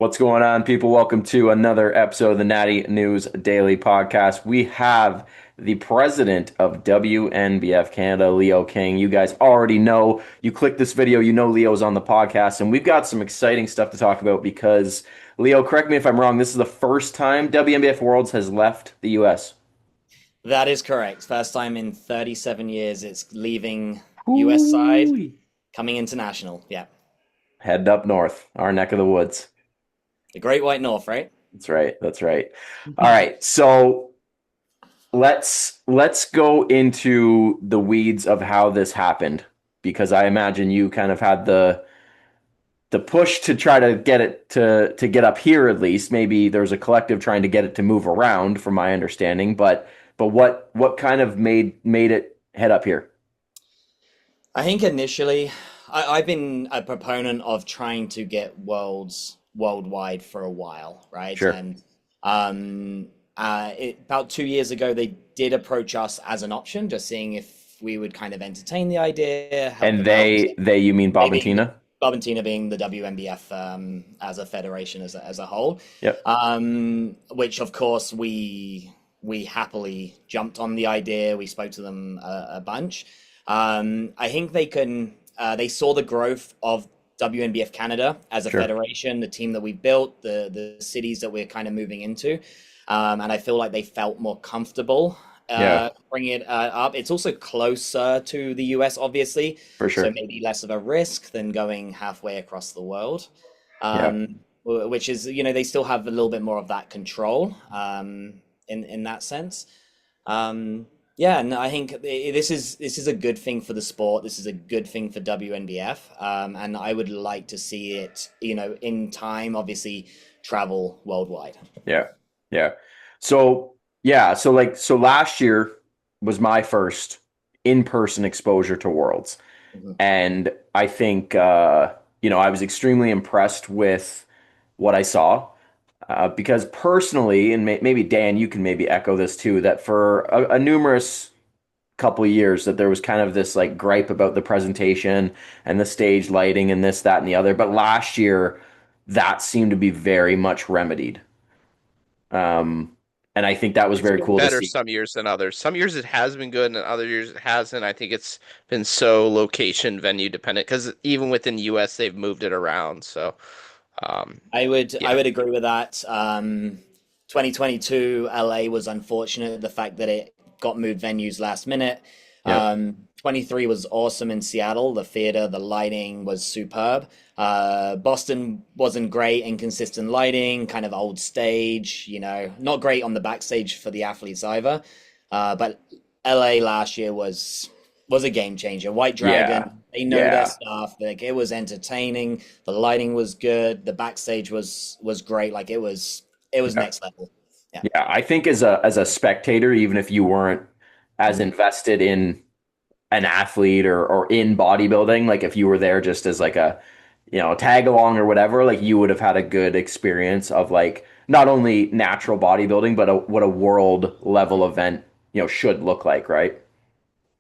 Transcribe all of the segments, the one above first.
What's going on, people? Welcome to another episode of the Natty News Daily podcast. We have the president of WNBF Canada, Leo King. You guys already know. You click this video, you know Leo's on the podcast, and we've got some exciting stuff to talk about because, Leo, correct me if I'm wrong, this is the first time WNBF Worlds has left the US. That is correct. First time in 37 years it's leaving US side, Ooh. coming international. Yeah. Head up north, our neck of the woods. The Great White North, right? That's right. That's right. All right. So let's go into the weeds of how this happened because I imagine you kind of had the push to try to get it to get up here at least. Maybe there's a collective trying to get it to move around, from my understanding. But what kind of made it head up here? I think initially I've been a proponent of trying to get worlds worldwide for a while, right? Sure. And about 2 years ago, they did approach us as an option, just seeing if we would kind of entertain the idea, help And them out. they you mean Bob and Maybe Tina? Bob and Tina being the WNBF as a federation as a whole, Yep. which of course we happily jumped on the idea. We spoke to them a bunch. I think they saw the growth of WNBF Canada as a Sure. federation, the team that we built, the cities that we're kind of moving into, and I feel like they felt more comfortable Yeah, bringing it up. It's also closer to the US, obviously, for so sure. maybe less of a risk than going halfway across the world. Yeah. Which is, they still have a little bit more of that control in that sense. Yeah, and I think this is a good thing for the sport. This is a good thing for WNBF, and I would like to see it, in time, obviously, travel worldwide. Yeah. Yeah. So, yeah, so last year was my first in-person exposure to Worlds. Mhm. And I think I was extremely impressed with what I saw. Because personally, and maybe Dan, you can maybe echo this too, that for a numerous couple of years that there was kind of this like gripe about the presentation and the stage lighting and this, that, and the other. But last year, that seemed to be very much remedied. Um, and I think that was It's very been cool to better see. some years than others. Some years it has been good, and other years it hasn't. I think it's been so location venue dependent because even within the US they've moved it around. So I yeah, would agree with that. 2022 LA was unfortunate, the fact that it got moved venues last minute. Yep. 23 was awesome in Seattle. The theater, the lighting was superb. Boston wasn't great, inconsistent lighting, kind of old stage, not great on the backstage for the athletes either. But LA last year was a game changer. White Yeah. Dragon, they know their Yeah. stuff. Like, it was entertaining. The lighting was good. The backstage was great. Like, it was Yeah. next level. Yeah, Yeah. I think as a spectator, even if you weren't as invested in an athlete or in bodybuilding, like if you were there just as like a tag along or whatever, like you would have had a good experience of like not only natural bodybuilding, but what a world level event should look like, right?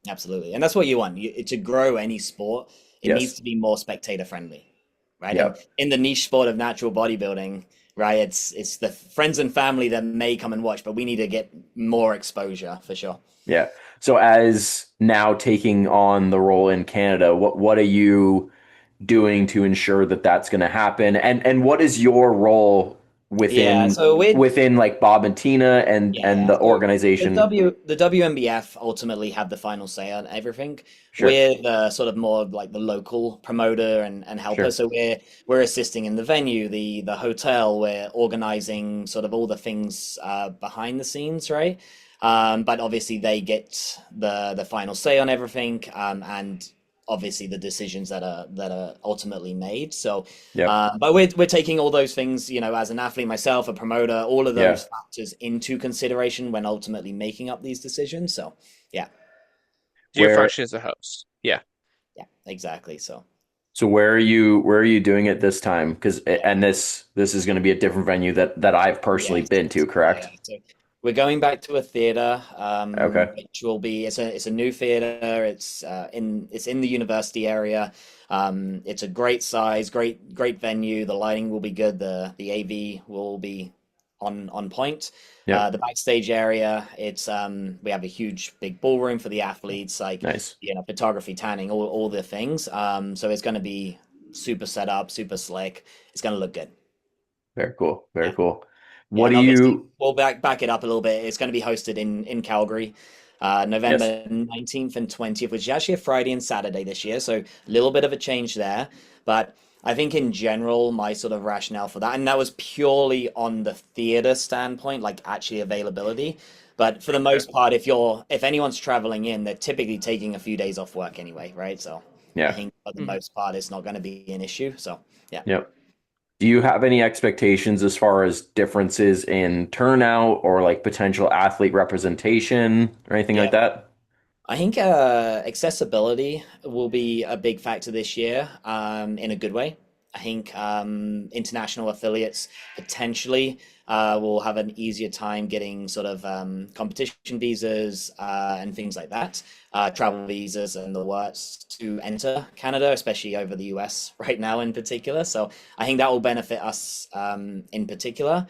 absolutely. And that's what you want. To grow any sport, it needs Yes. to be more spectator friendly, right? And Yep. in the niche sport of natural bodybuilding, right, it's the friends and family that may come and watch, but we need to get more exposure for sure. Yeah. So as now taking on the role in Canada, what are you doing to ensure that that's going to happen? And what is your role Yeah, within so we're within like Bob and Tina and Yeah, the so organization? the WNBF ultimately have the final say on everything. Sure. We're the sort of more like the local promoter and helper. Sure. So we're assisting in the venue, the hotel. We're organizing sort of all the things behind the scenes, right? But obviously they get the final say on everything, and obviously the decisions that are ultimately made. So Yep. but we're taking all those things, as an athlete myself, a promoter, all of Yeah. those factors into consideration when ultimately making up these decisions. So, yeah, do your Where function as a host. Yeah. yeah, exactly. So, So where are you doing it this time? Because yeah, and this is going to be a different venue that I've personally yes, been to, yeah. correct? So We're going back to a theater, Okay. which will be it's a new theater. It's in the university area. It's a great size, great venue. The lighting will be good. The AV will be on point. Yep. The backstage area, it's we have a huge big ballroom for the athletes, like Nice. photography, tanning, all the things. So it's going to be super set up, super slick. It's going to look good. Very cool. Very Yeah. cool. Yeah, What and do obviously you? we'll back it up a little bit. It's going to be hosted in Calgary, Yes. November 19th and 20th, which is actually a Friday and Saturday this year. So a little bit of a change there. But I think in general, my sort of rationale for that, and that was purely on the theater standpoint, like actually availability. But for the Okay. most part, if anyone's traveling in, they're typically taking a few days off work anyway, right? So I Yeah. think for the Mhm. most part, it's not going to be an issue. So yeah. Yep. Do you have any expectations as far as differences in turnout or like potential athlete representation or anything like Yeah. that? I think accessibility will be a big factor this year, in a good way. I think international affiliates potentially will have an easier time getting sort of competition visas and things like that, travel visas and the works to enter Canada, especially over the US right now in particular. So I think that will benefit us in particular.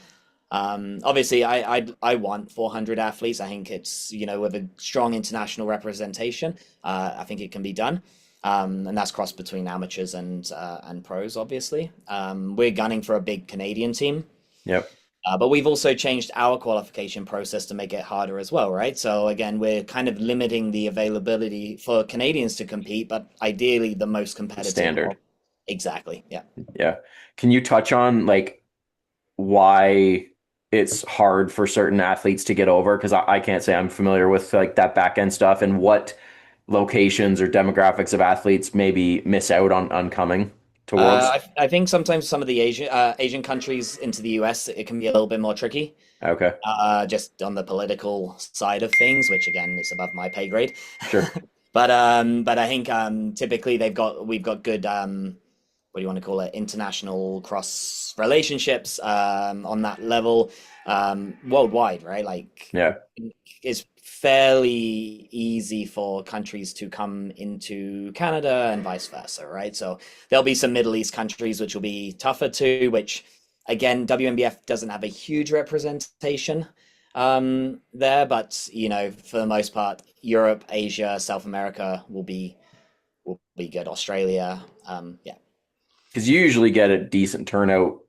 Obviously, I want 400 athletes. I think it's, with a strong international representation, I think it can be done. And that's crossed between amateurs and pros, obviously. We're gunning for a big Canadian team, Yep. but we've also changed our qualification process to make it harder as well, right? So again, we're kind of limiting the availability for Canadians to compete, but ideally the most The competitive. standard. Exactly. Yeah. Yeah. Can you touch on like why it's hard for certain athletes to get over? Because I can't say I'm familiar with like that back end stuff and what locations or demographics of athletes maybe miss out on coming to Worlds. I think sometimes some of the Asian countries into the US, it can be a little bit more tricky, Okay. just on the political side of things, which again is above my pay grade. Sure. But I think typically we've got good what do you want to call it, international cross relationships on that level, worldwide, right? Like Yeah. it's fairly easy for countries to come into Canada and vice versa, right? So there'll be some Middle East countries which will be tougher too, which again, WNBF doesn't have a huge representation there, but for the most part, Europe, Asia, South America will be good. Australia, yeah. Because you usually get a decent turnout,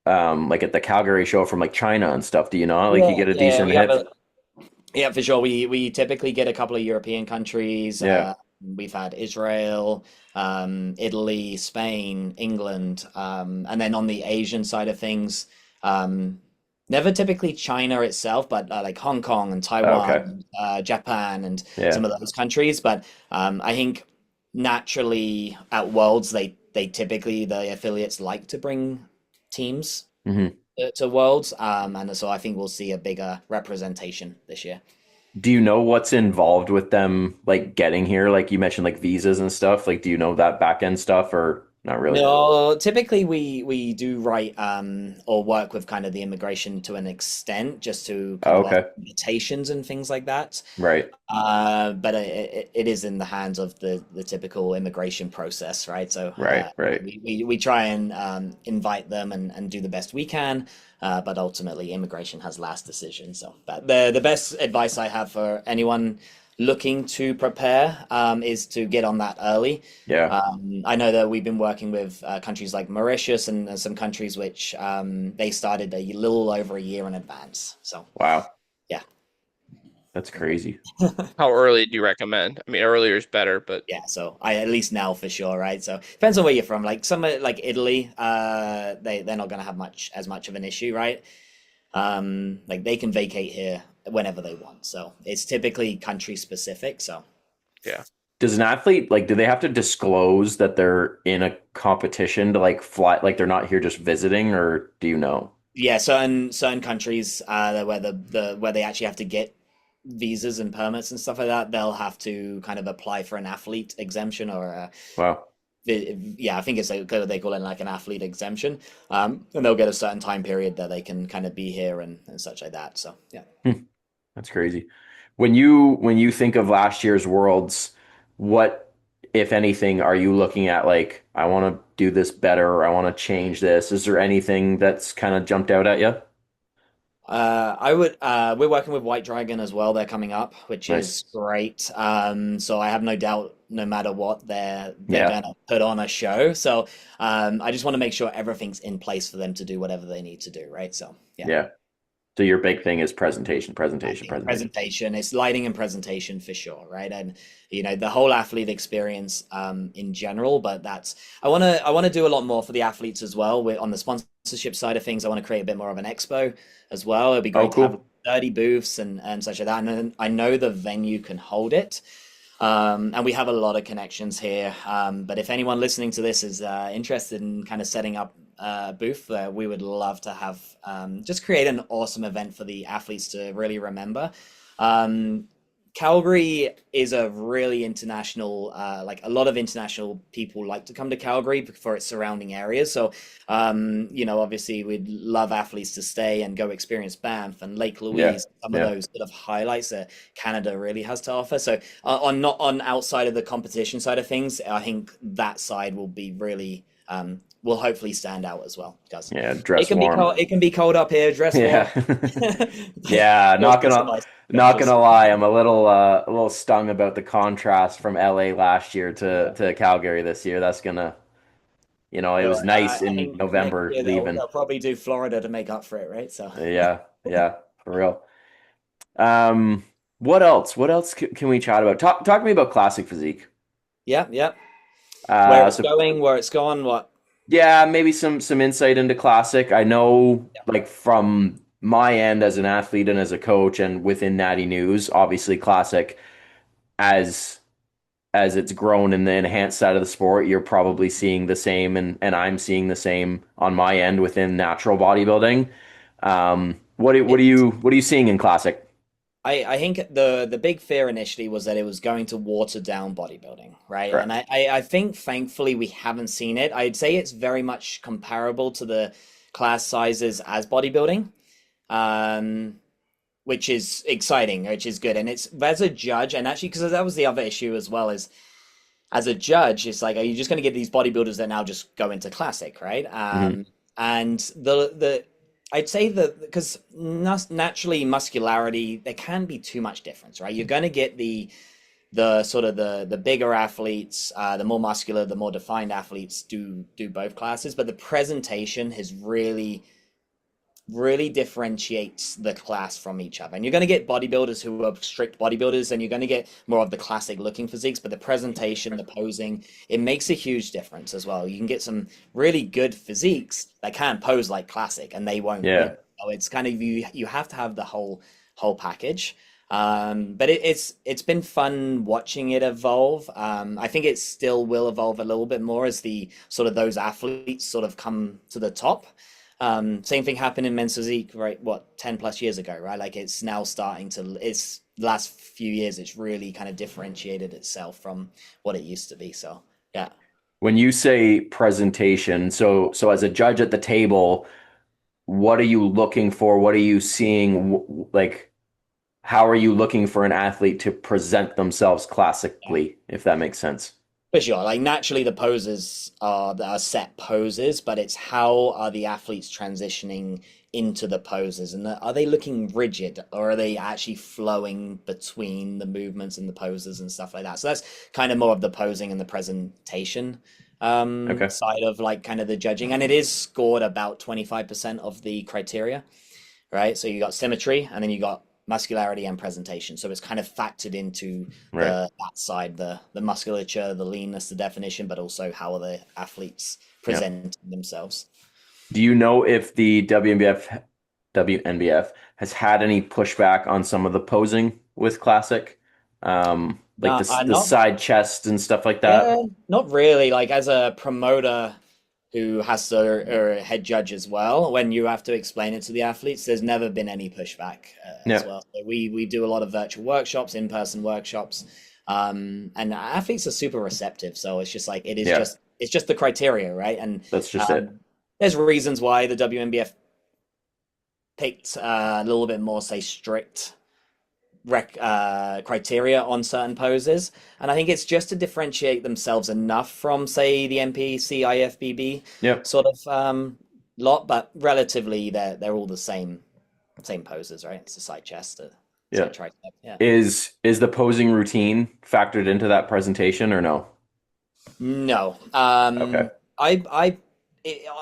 like at the Calgary show from like China and stuff. Do you not? Like you Yeah, get a yeah, decent we have hit. a yeah, for sure. We typically get a couple of European countries. Yeah. We've had Israel, Italy, Spain, England, and then on the Asian side of things, um, never typically China itself, but like Hong Kong and Okay. Taiwan, Japan, and some Yeah. of those countries. But I think naturally at Worlds, they typically the affiliates like to bring teams hmm to Worlds, and so I think we'll see a bigger representation this year. Do you know what's involved with them like getting here? Like you mentioned, like visas and stuff. Like, do you know that back end stuff or not really? No, typically we do write or work with kind of the immigration to an extent, just to kind Oh, of offer okay. invitations and things like that. Right. But it is in the hands of the typical immigration process, right? So Right. Right. we try and invite them and do the best we can, but ultimately immigration has last decision. So, but the best advice I have for anyone looking to prepare is to get on that early. Yeah. I know that we've been working with countries like Mauritius and some countries which they started a little over a year in advance. So Wow. yeah. That's crazy. How early do you recommend? I mean, earlier is better, but Yeah, so I at least now for sure, right? So depends on where you're from. Like somewhere like Italy, they're not gonna have much of an issue, right? Like they can vacate here whenever they want. So it's typically country specific. So yeah. Does an athlete like do they have to disclose that they're in a competition to like fly like they're not here just visiting or do you know? yeah, certain countries where where they actually have to get visas and permits and stuff like that, they'll have to kind of apply for an athlete exemption or Wow. yeah, I think it's they call it like an athlete exemption, and they'll get a certain time period that they can kind of be here and such like that. So yeah. Hmm, that's crazy. When you think of last year's Worlds, what, if anything, are you looking at like, I want to do this better, or I want to change this? Is there anything that's kind of jumped out at you? I would we're working with White Dragon as well. They're coming up, which Nice. is great. So I have no doubt, no matter what, they're Yeah. gonna put on a show. So I just want to make sure everything's in place for them to do whatever they need to do, right? So yeah. Yeah. So your big thing is presentation, presentation, Lighting, presentation. presentation, it's lighting and presentation for sure, right? And the whole athlete experience in general, but that's I want to do a lot more for the athletes as well. We're on the sponsorship side of things. I want to create a bit more of an expo as well. It'd be Oh, great to have cool. 30 booths and such like that. And I know the venue can hold it. And we have a lot of connections here. But if anyone listening to this is interested in kind of setting up a booth, we would love to have just create an awesome event for the athletes to really remember. Um, Calgary is a really international, like a lot of international people like to come to Calgary for its surrounding areas. So, obviously we'd love athletes to stay and go experience Banff and Lake Yeah. Louise, some of Yeah. those sort of highlights that Canada really has to offer. So, on not on outside of the competition side of things, I think that side will be really, will hopefully stand out as well, guys. Yeah. It Dress can be warm. cold. It can be cold up here. Dress warm. Yeah. Yeah, There's some nice not temperatures. gonna lie, I'm a little stung about the contrast from LA last year to Calgary this year. That's gonna, it Well, was nice I in think next November year they'll leaving. probably do Florida to make up for it, right? So, Yeah, yeah, for real. Um, what else? What else can we chat about? Talk to me about classic physique. yeah, yeah. Where it's So going, where it's gone, what? yeah, maybe some insight into classic. I know, like from my end as an athlete and as a coach and within Natty News, obviously classic as it's grown in the enhanced side of the sport, you're probably seeing the same, and I'm seeing the same on my end within natural bodybuilding. What are you seeing in classic? I think the big fear initially was that it was going to water down bodybuilding, right? And Correct. I think thankfully we haven't seen it. I'd say it's very much comparable to the class sizes as bodybuilding, um, which is exciting, which is good. And it's as a judge, and actually because that was the other issue as well, is as a judge, it's like, are you just going to get these bodybuilders that now just go into classic, right? Hmm. And the I'd say that because naturally muscularity, there can be too much difference, right? You're going to get the sort of the bigger athletes, the more muscular, the more defined athletes do both classes, but the presentation has really differentiates the class from each other. And you're going to get bodybuilders who are strict bodybuilders, and you're going to get more of the classic looking physiques, but the presentation, the posing, it makes a huge difference as well. You can get some really good physiques that can pose like classic and they won't win. Yeah. So it's kind of you have to have the whole package. But it's been fun watching it evolve. I think it still will evolve a little bit more as the sort of those athletes sort of come to the top. Same thing happened in men's physique, right? What, 10 plus years ago, right? Like it's now starting to, it's last few years, it's really kind of differentiated itself from what it used to be. So, yeah. When you say presentation, so as a judge at the table, what are you looking for? What are you seeing? Like, how are you looking for an athlete to present themselves classically, if that makes sense? For sure. Like naturally the poses are set poses, but it's how are the athletes transitioning into the poses and are they looking rigid or are they actually flowing between the movements and the poses and stuff like that. So that's kind of more of the posing and the presentation Okay. side of like kind of the judging. And it is scored about 25% of the criteria, right? So you got symmetry and then you got muscularity and presentation. So it's kind of factored into Right. that side, the musculature, the leanness, the definition, but also how are the athletes Yeah. present themselves. Do you know if the WNBF has had any pushback on some of the posing with classic? Like No, the not side chest and stuff like yeah, that? not really. Like as a promoter who has to or a head judge as well, when you have to explain it to the athletes, there's never been any pushback as Yeah. well. So we do a lot of virtual workshops, in-person workshops, and athletes are super receptive. So it's just like it is Yeah. just it's just the criteria, right? And That's just it. um, there's reasons why the WNBF picked a little bit more, say, strict criteria on certain poses, and I think it's just to differentiate themselves enough from, say, the NPC IFBB Yep. sort of lot, but relatively they're all the same poses, right? It's a side chest, a Yeah. side tricep. Yeah. Is the posing routine factored into that presentation or no? No. Okay.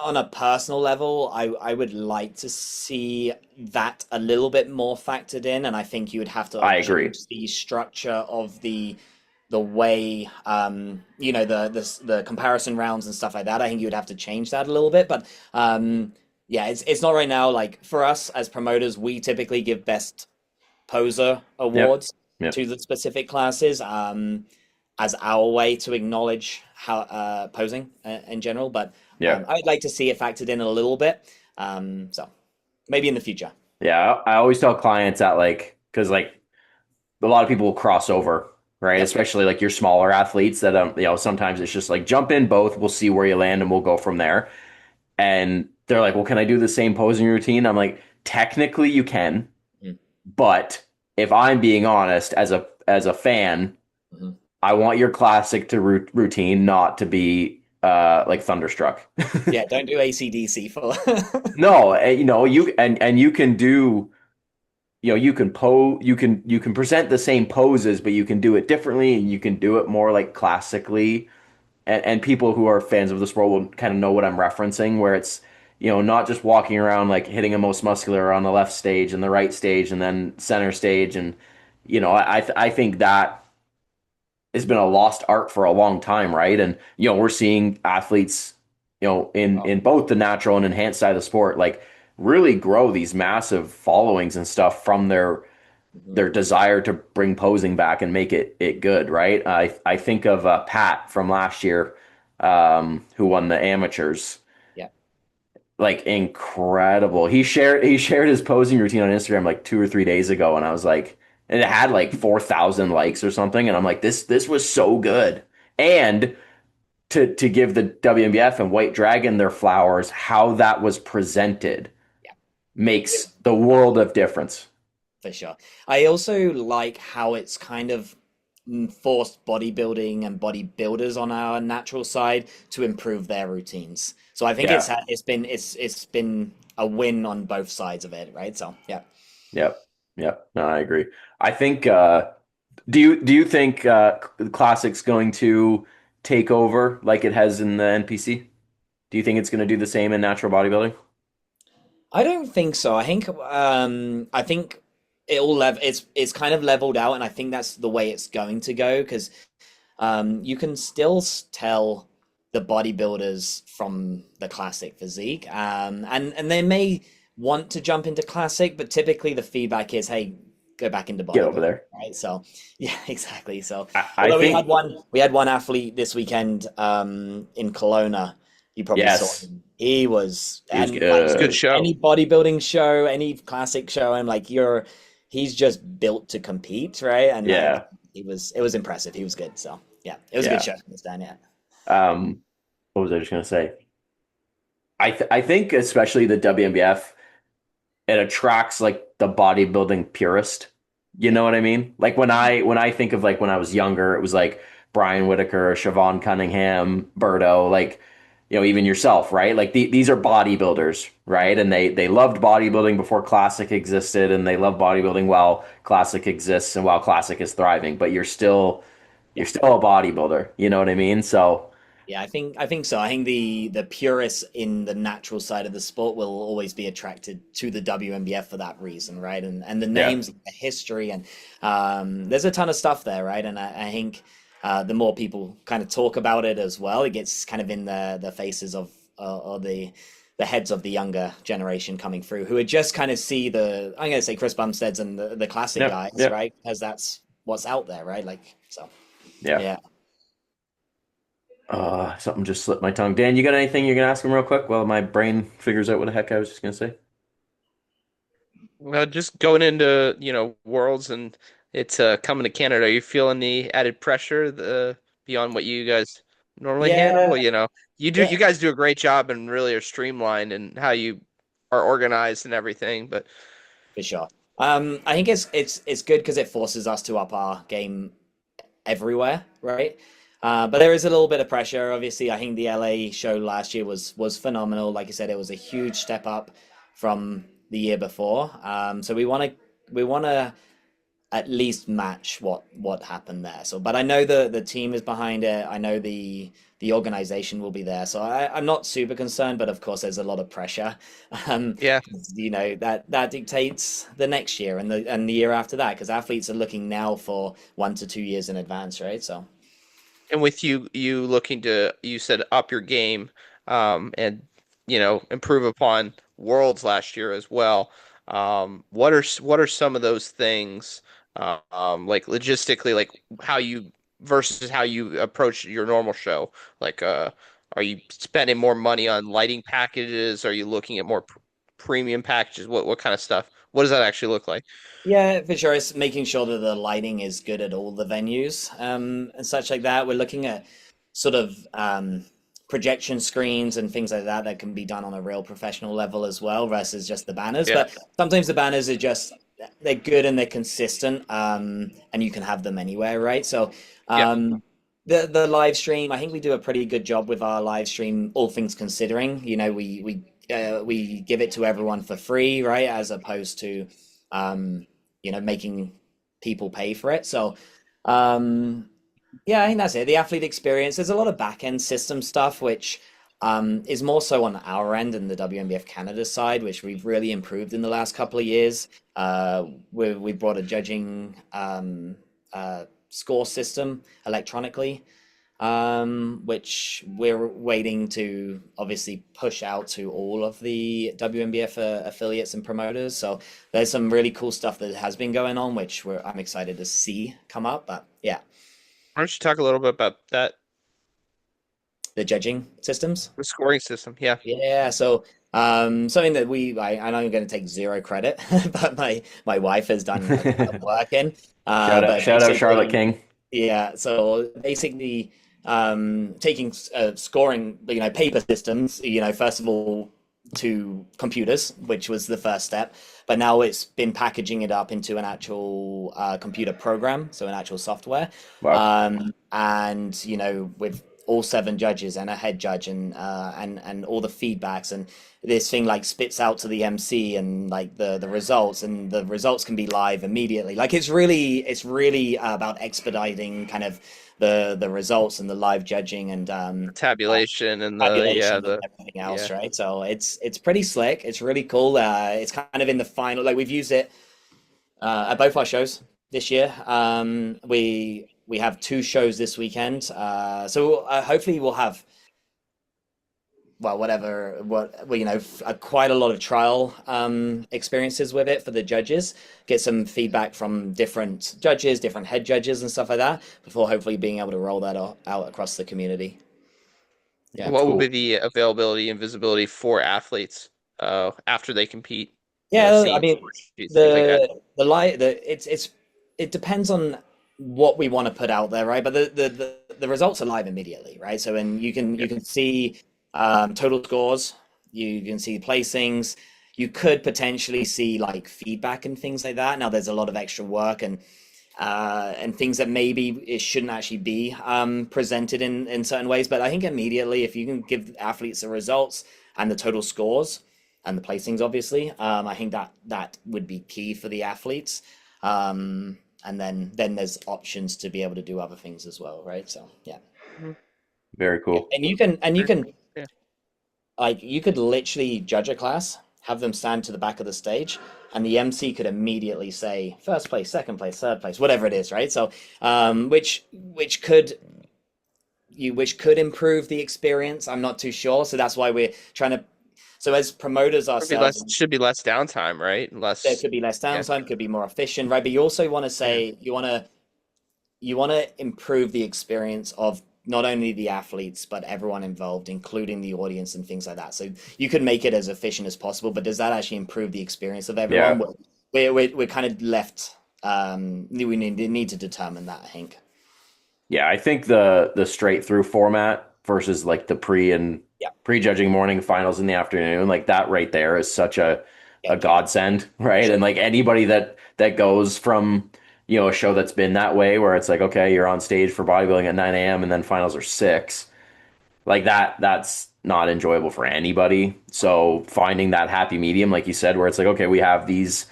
On a personal level, I would like to see that a little bit more factored in, and I think you would have to I agree. change the structure of the way the comparison rounds and stuff like that. I think you would have to change that a little bit, but yeah, it's not right now. Like for us as promoters, we typically give best poser Yep. awards Yep. to the specific classes as our way to acknowledge how posing in general. But Yeah. I'd like to see it factored in a little bit. So maybe in the future. Yeah. I always tell clients that like because like a lot of people will cross over, right? Yep. Especially like your smaller athletes that sometimes it's just like jump in both, we'll see where you land and we'll go from there. And they're like, "Well, can I do the same posing routine?" I'm like, "Technically you can, Mm-hmm. but if I'm being honest as a fan, Mm-hmm. I want your classic to routine not to be like thunderstruck." Yeah, don't do ACDC for. No, you you can do you can you can present the same poses, but you can do it differently and you can do it more like classically. And people who are fans of the sport will kind of know what I'm referencing, where it's not just walking around like hitting a most muscular on the left stage and the right stage and then center stage, and I think that has been a lost art for a long time, right? And we're seeing athletes, Oh, in both the natural and enhanced side of the sport, like really grow these massive followings and stuff from mhm. their desire to bring posing back and make it good, right? I think of Pat from last year, who won the amateurs, Yeah. like incredible. He shared his posing routine on Instagram like 2 or 3 days ago, and I was like, and it had like 4,000 likes or something, and I'm like, this was so good. And to give the WNBF and White Dragon their flowers, how that was presented Yeah. makes the world of difference. For sure. I also like how it's kind of forced bodybuilding and bodybuilders on our natural side to improve their routines. So I think Yeah. it's been a win on both sides of it, right? So yeah. Yep. Yep. No, I agree. I think do you think Classic's going to take over like it has in the NPC? Do you think it's going to do the same in natural bodybuilding? I don't think so. I think it's kind of leveled out, and I think that's the way it's going to go because you can still tell the bodybuilders from the classic physique, and they may want to jump into classic, but typically the feedback is, hey, go back into Get over bodybuilding, there. right? So yeah, exactly. So I although think we had one athlete this weekend in Kelowna, you probably saw yes, him. He was he was and like It's a good good. show. any bodybuilding show, any classic show, I'm like, he's just built to compete, right? And like Yeah. it was impressive. He was good. So yeah, it was a good Yeah. show. It's done, yeah. What was I just going to say? I think especially the WNBF, it attracts like the bodybuilding purist. You Yeah. know what I mean? Like when I think of like when I was younger, it was like Brian Whitaker, Siobhan Cunningham, Berto, like even yourself, right? Like these are bodybuilders, right? And they loved bodybuilding before classic existed, and they love bodybuilding while classic exists and while classic is thriving. But you're Yeah. still a bodybuilder. You know what I mean? So Yeah, I think so. I think the purists in the natural side of the sport will always be attracted to the WNBF for that reason, right? And the yeah, names, the history, and there's a ton of stuff there, right? And I think the more people kind of talk about it as well, it gets kind of in the faces of or the heads of the younger generation coming through, who would just kind of see I'm gonna say Chris Bumsteads and the classic yeah, guys, yeah, right? Because that's what's out there, right? Like so, yeah. yeah. Something just slipped my tongue. Dan, you got anything you're gonna ask him real quick while my brain figures out what the heck I was just gonna say? Just going into, Worlds and it's coming to Canada. Are you feeling the added pressure, the beyond what you guys normally handle? Yeah, You yeah, guys do a great job and really are streamlined in how you are organized and everything. But for sure. I think it's good because it forces us to up our game everywhere, right? But there is a little bit of pressure. Obviously, I think the LA show last year was phenomenal. Like I said, it was a huge step up from the year before. So we want to at least match what happened there. So, but I know the team is behind it. I know the organization will be there. So I'm not super concerned, but of course there's a lot of pressure. Um, yeah. that dictates the next year and the year after that because athletes are looking now for 1 to 2 years in advance, right? So And with you looking to, you said up your game, and improve upon Worlds last year as well. What are some of those things, like logistically, like how you versus how you approach your normal show? Like, are you spending more money on lighting packages? Are you looking at more premium packages? What kind of stuff? What does that actually look like? yeah, for sure. It's making sure that the lighting is good at all the venues, and such like that. We're looking at sort of projection screens and things like that that can be done on a real professional level as well, versus just the banners. Yeah, But sometimes the banners are just they're good and they're consistent, and you can have them anywhere, right? So yeah, the live stream, I think we do a pretty good job with our live stream, all things considering. We give it to everyone for free, right? As opposed to um, making people pay for it. So, um, yeah, I think that's it. The athlete experience. There's a lot of back end system stuff, which is more so on our end and the WNBF Canada side, which we've really improved in the last couple of years. We brought a judging score system electronically, which we're waiting to obviously push out to all of the WNBF affiliates and promoters. So there's some really cool stuff that has been going on, which I'm excited to see come up. But yeah, why don't you talk a little bit about that, the judging systems. the scoring system? Yeah. Yeah, so something that I know I'm going to take zero credit, but my wife has done a ton of work in. But Shout out Charlotte basically, King. yeah, so basically, taking scoring, paper systems, first of all to computers, which was the first step, but now it's been packaging it up into an actual computer program, so an actual software, Wow. and with all seven judges and a head judge and all the feedbacks and this thing like spits out to the MC and like the results and the results can be live immediately. Like it's really about expediting kind of the results and the live judging and Tabulation and tabulation and everything else, yeah. right? So it's pretty slick. It's really cool. It's kind of in the final. Like we've used it at both our shows this year. We have two shows this weekend. So hopefully we'll have well whatever what well, quite a lot of trial experiences with it for the judges. Get some feedback from different judges, different head judges and stuff like that before hopefully being able to roll that out across the community. Yeah. That's What would be cool. the availability and visibility for athletes after they compete? Yeah, I Seeing mean score sheets, things like that. the light the it depends on what we want to put out there, right? But the results are live immediately, right? So and Yeah. you can see total scores, you can see placings, you could potentially see like feedback and things like that. Now there's a lot of extra work and things that maybe it shouldn't actually be presented in certain ways. But I think immediately, if you can give athletes the results and the total scores and the placings, obviously, I think that would be key for the athletes. And then there's options to be able to do other things as well, right? So yeah, Mhm. Very yeah, cool. and you can Yeah. like you could literally judge a class, have them stand to the back of the stage, and the MC could immediately say first place, second place, third place, whatever it is, right? So, which could improve the experience. I'm not too sure, so that's why we're trying to. So as promoters Should be ourselves, less should be less downtime, right? there Less. could be less Yeah. downtime, could be more efficient, right? But you also want to Yeah. say you want to improve the experience of not only the athletes but everyone involved, including the audience and things like that. So you could make it as efficient as possible, but does that actually improve the experience of everyone? Yeah. We're kind of left. We need to determine that, I think. Yeah, I think the straight through format versus like the Yeah, prejudging morning finals in the afternoon, like that right there is such a game changer. godsend, right? Sure. And like anybody that goes from, a show that's been that way where it's like, okay, you're on stage for bodybuilding at 9 a.m. and then finals are 6, like that's not enjoyable for anybody. So finding that happy medium, like you said, where it's like, okay, we have these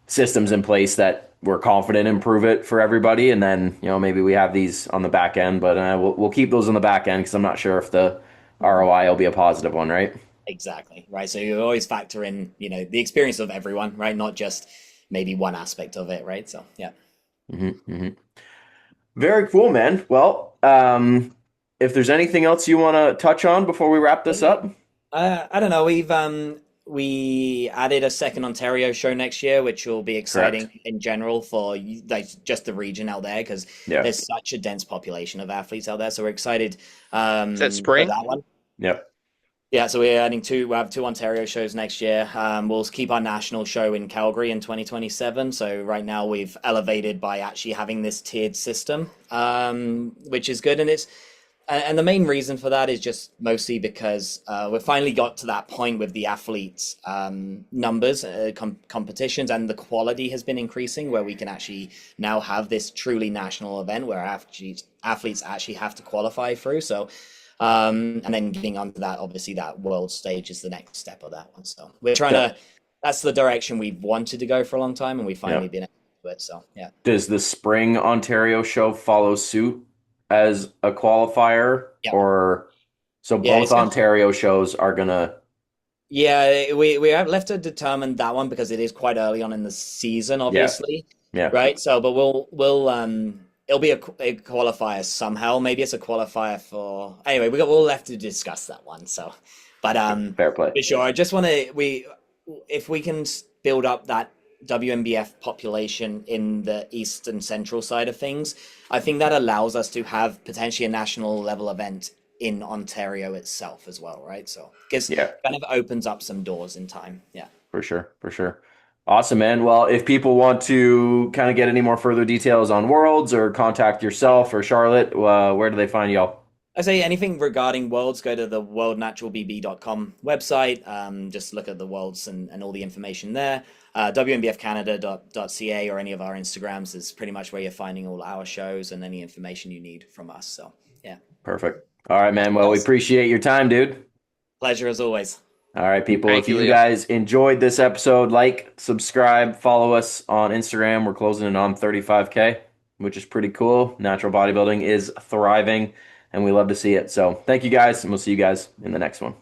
systems in place that we're confident improve it for everybody, and then maybe we have these on the back end, but we'll keep those on the back end because I'm not sure if the ROI will be a positive one, right? Exactly, right. So you always factor in, the experience of everyone, right? Not just maybe one aspect of it, right? So yeah. Hmm. Very cool, man. Well, if there's anything else you want to touch on before we wrap this up. I don't know. We added a second Ontario show next year, which will be Correct. exciting in general for like just the region out there because Yeah. there's such a dense population of athletes out there. So we're excited Is that for spring? that one. Yep. Yeah, so we're adding two. We have two Ontario shows next year. We'll keep our national show in Calgary in 2027. So right now we've elevated by actually having this tiered system, which is good. And the main reason for that is just mostly because we've finally got to that point with the athletes' numbers, competitions, and the quality has been increasing where we can actually now have this truly national event where athletes actually have to qualify through. So and then getting onto that, obviously, that world stage is the next step of that one. So we're trying Yep. to, that's the direction we've wanted to go for a long time, and we've finally Yep. been able to do it. So yeah. Does the spring Ontario show follow suit as a qualifier, Yeah. or so Yeah. both It's gonna, Ontario shows are gonna? yeah, we have left to determine that one because it is quite early on in the season, Yeah. obviously. Yeah. Right. So, but it'll be a qualifier somehow. Maybe it's a qualifier for, anyway, we'll have to discuss that one. So, but, Fair play. for sure, I just want to, if we can build up that WNBF population in the east and central side of things, I think that allows us to have potentially a national level event in Ontario itself as well, right? So, because Yeah. kind of opens up some doors in time. Yeah. For sure, for sure. Awesome, man. Well, if people want to kind of get any more further details on Worlds or contact yourself or Charlotte, where do they find y'all? I say anything regarding worlds, go to the worldnaturalbb.com website. Just look at the worlds and all the information there. WNBFcanada.ca or any of our Instagrams is pretty much where you're finding all our shows and any information you need from us. So, yeah. Perfect. All right, man. Well, we Nice. appreciate your time, dude. Pleasure as always. All right, people. If Thank you, you Leo. guys enjoyed this episode, like, subscribe, follow us on Instagram. We're closing in on 35K, which is pretty cool. Natural bodybuilding is thriving, and we love to see it. So, thank you guys, and we'll see you guys in the next one.